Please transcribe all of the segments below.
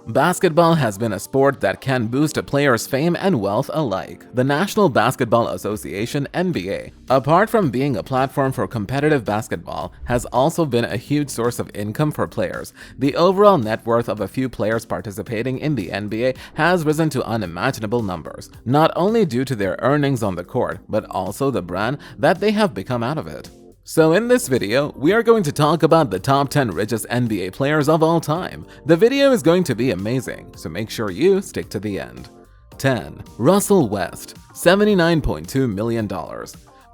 Basketball has been a sport that can boost a player's fame and wealth alike. The National Basketball Association (NBA), apart from being a platform for competitive basketball, has also been a huge source of income for players. The overall net worth of a few players participating in the NBA has risen to unimaginable numbers, not only due to their earnings on the court, but also the brand that they have become out of it. So in this video, we are going to talk about the top 10 richest NBA players of all time. The video is going to be amazing, so make sure you stick to the end. 10. Russell West, $79.2 million.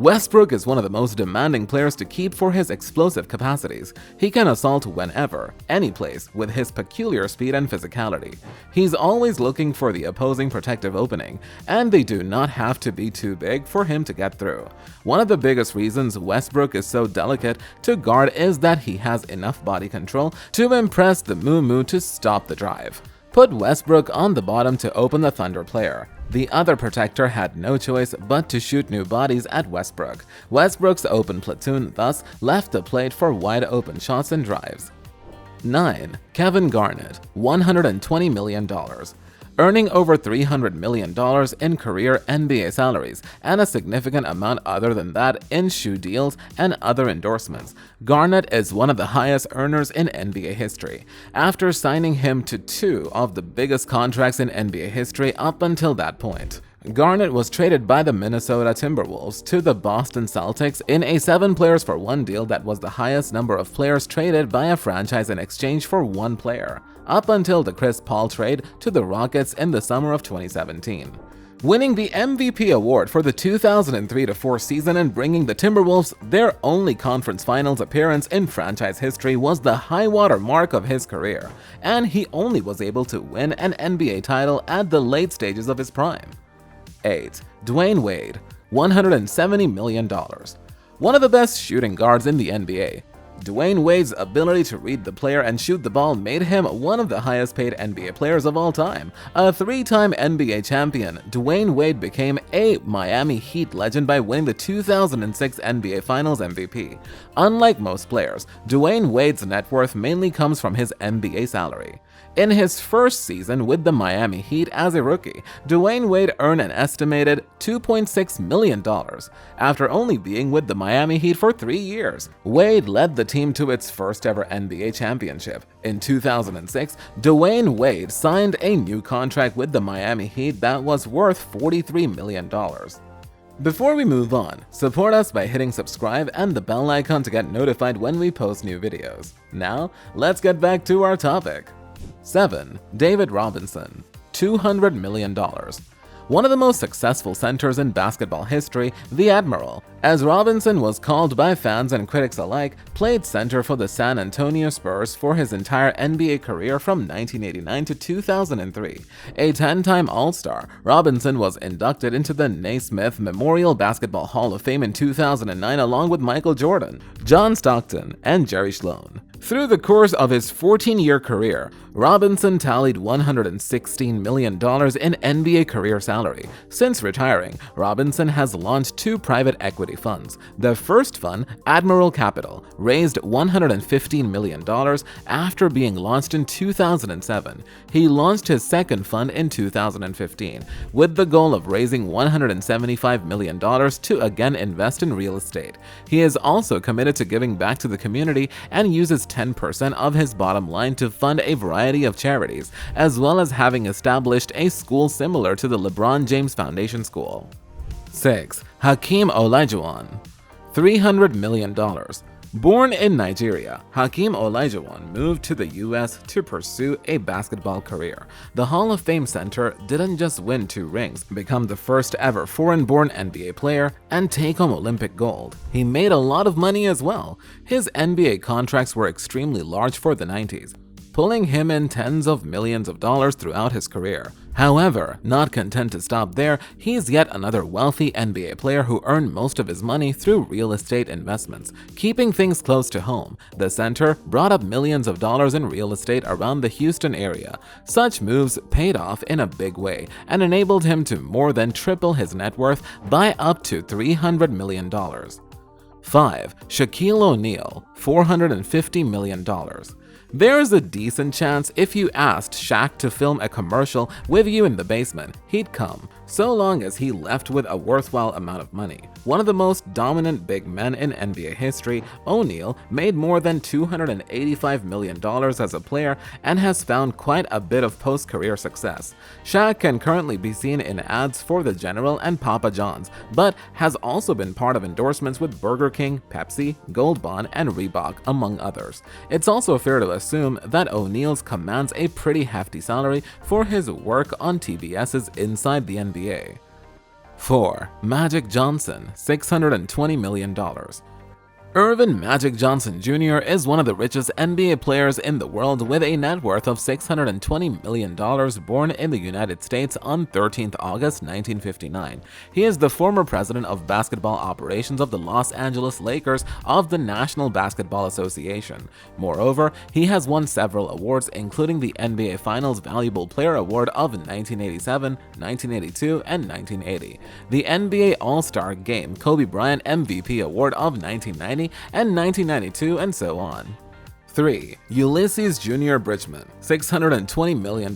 Westbrook is one of the most demanding players to keep for his explosive capacities. He can assault whenever, any place, with his peculiar speed and physicality. He's always looking for the opposing protective opening, and they do not have to be too big for him to get through. One of the biggest reasons Westbrook is so delicate to guard is that he has enough body control to impress the moo-moo to stop the drive. Put Westbrook on the bottom to open the Thunder player. The other protector had no choice but to shoot new bodies at Westbrook. Westbrook's open platoon thus left the plate for wide open shots and drives. 9. Kevin Garnett, $120 million. Earning over $300 million in career NBA salaries and a significant amount other than that in shoe deals and other endorsements, Garnett is one of the highest earners in NBA history. After signing him to two of the biggest contracts in NBA history up until that point, Garnett was traded by the Minnesota Timberwolves to the Boston Celtics in a 7 players for 1 deal that was the highest number of players traded by a franchise in exchange for one player, up until the Chris Paul trade to the Rockets in the summer of 2017. Winning the MVP award for the 2003-04 season and bringing the Timberwolves their only conference finals appearance in franchise history was the high-water mark of his career, and he only was able to win an NBA title at the late stages of his prime. 8. Dwayne Wade, $170 million. One of the best shooting guards in the NBA, Dwayne Wade's ability to read the player and shoot the ball made him one of the highest paid NBA players of all time. A 3-time NBA champion, Dwayne Wade became a Miami Heat legend by winning the 2006 NBA Finals MVP. Unlike most players, Dwayne Wade's net worth mainly comes from his NBA salary. In his first season with the Miami Heat as a rookie, Dwayne Wade earned an estimated $2.6 million. After only being with the Miami Heat for 3 years, Wade led the team to its first ever NBA championship. In 2006, Dwayne Wade signed a new contract with the Miami Heat that was worth $43 million. Before we move on, support us by hitting subscribe and the bell icon to get notified when we post new videos. Now, let's get back to our topic. 7. David Robinson, $200 million. One of the most successful centers in basketball history, the Admiral, as Robinson was called by fans and critics alike, played center for the San Antonio Spurs for his entire NBA career from 1989 to 2003. A 10-time All-Star, Robinson was inducted into the Naismith Memorial Basketball Hall of Fame in 2009 along with Michael Jordan, John Stockton, and Jerry Sloan. Through the course of his 14-year career, Robinson tallied $116 million in NBA career salary. Since retiring, Robinson has launched 2 private equity funds. The first fund, Admiral Capital, raised $115 million after being launched in 2007. He launched his second fund in 2015, with the goal of raising $175 million to again invest in real estate. He is also committed to giving back to the community and uses 10% of his bottom line to fund a variety of charities, as well as having established a school similar to the LeBron James Foundation School. 6. Hakeem Olajuwon, $300 million. Born in Nigeria, Hakeem Olajuwon moved to the US to pursue a basketball career. The Hall of Fame center didn't just win 2 rings, become the first ever foreign-born NBA player, and take home Olympic gold. He made a lot of money as well. His NBA contracts were extremely large for the 90s, pulling him in tens of millions of dollars throughout his career. However, not content to stop there, he's yet another wealthy NBA player who earned most of his money through real estate investments. Keeping things close to home, the center brought up millions of dollars in real estate around the Houston area. Such moves paid off in a big way and enabled him to more than triple his net worth by up to $300 million. 5. Shaquille O'Neal, $450 million. There's a decent chance if you asked Shaq to film a commercial with you in the basement, he'd come, so long as he left with a worthwhile amount of money. One of the most dominant big men in NBA history, O'Neal made more than $285 million as a player and has found quite a bit of post-career success. Shaq can currently be seen in ads for the General and Papa John's, but has also been part of endorsements with Burger King, Pepsi, Gold Bond, and Reebok, among others. It's also fair to assume that O'Neal's commands a pretty hefty salary for his work on TBS's Inside the NBA. 4. Magic Johnson, $620 million. Earvin Magic Johnson Jr. is one of the richest NBA players in the world with a net worth of $620 million, born in the United States on 13th August 1959. He is the former president of basketball operations of the Los Angeles Lakers of the National Basketball Association. Moreover, he has won several awards, including the NBA Finals Valuable Player Award of 1987, 1982, and 1980, the NBA All-Star Game Kobe Bryant MVP Award of 1990, and 1992, and so on. 3. Ulysses Jr. Bridgman, $620 million.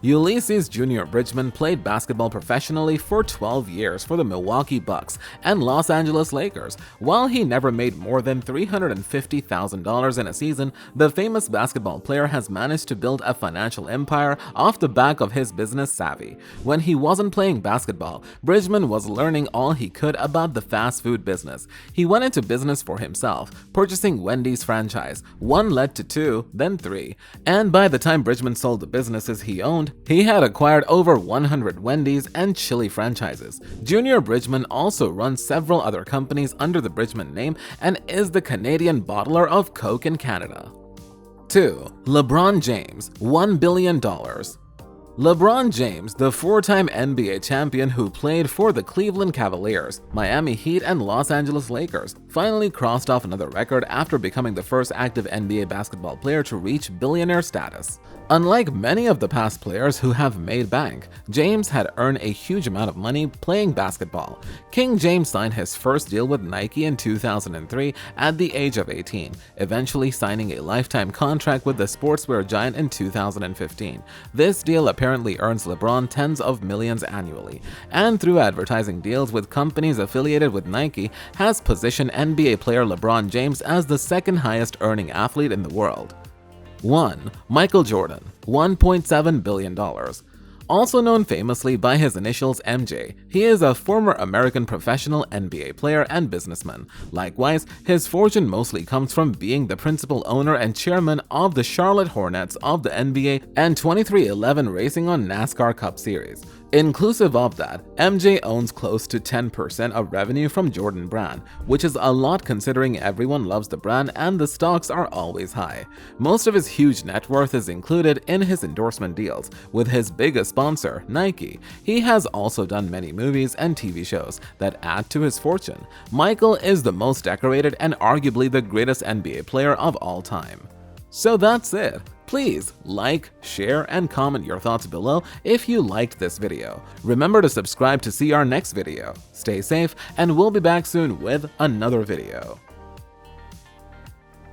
Ulysses Jr. Bridgman played basketball professionally for 12 years for the Milwaukee Bucks and Los Angeles Lakers. While he never made more than $350,000 in a season, the famous basketball player has managed to build a financial empire off the back of his business savvy. When he wasn't playing basketball, Bridgman was learning all he could about the fast food business. He went into business for himself, purchasing Wendy's franchise. One led to two, then three, and by the time Bridgman sold the businesses he owned, he had acquired over 100 Wendy's and Chili franchises. Junior Bridgman also runs several other companies under the Bridgman name and is the Canadian bottler of Coke in Canada. 2. LeBron James, $1 billion. LeBron James, the four-time NBA champion who played for the Cleveland Cavaliers, Miami Heat, and Los Angeles Lakers, finally crossed off another record after becoming the first active NBA basketball player to reach billionaire status. Unlike many of the past players who have made bank, James had earned a huge amount of money playing basketball. King James signed his first deal with Nike in 2003 at the age of 18, eventually signing a lifetime contract with the sportswear giant in 2015. This deal apparently earns LeBron tens of millions annually, and through advertising deals with companies affiliated with Nike, has positioned NBA player LeBron James as the second highest earning athlete in the world. 1. Michael Jordan, $1.7 billion. Also known famously by his initials MJ, he is a former American professional NBA player and businessman. Likewise, his fortune mostly comes from being the principal owner and chairman of the Charlotte Hornets of the NBA and 23XI Racing on NASCAR Cup Series. Inclusive of that, MJ owns close to 10% of revenue from Jordan Brand, which is a lot considering everyone loves the brand and the stocks are always high. Most of his huge net worth is included in his endorsement deals, with his biggest sponsor, Nike. He has also done many movies and TV shows that add to his fortune. Michael is the most decorated and arguably the greatest NBA player of all time. So that's it. Please like, share, and comment your thoughts below if you liked this video. Remember to subscribe to see our next video. Stay safe, and we'll be back soon with another video.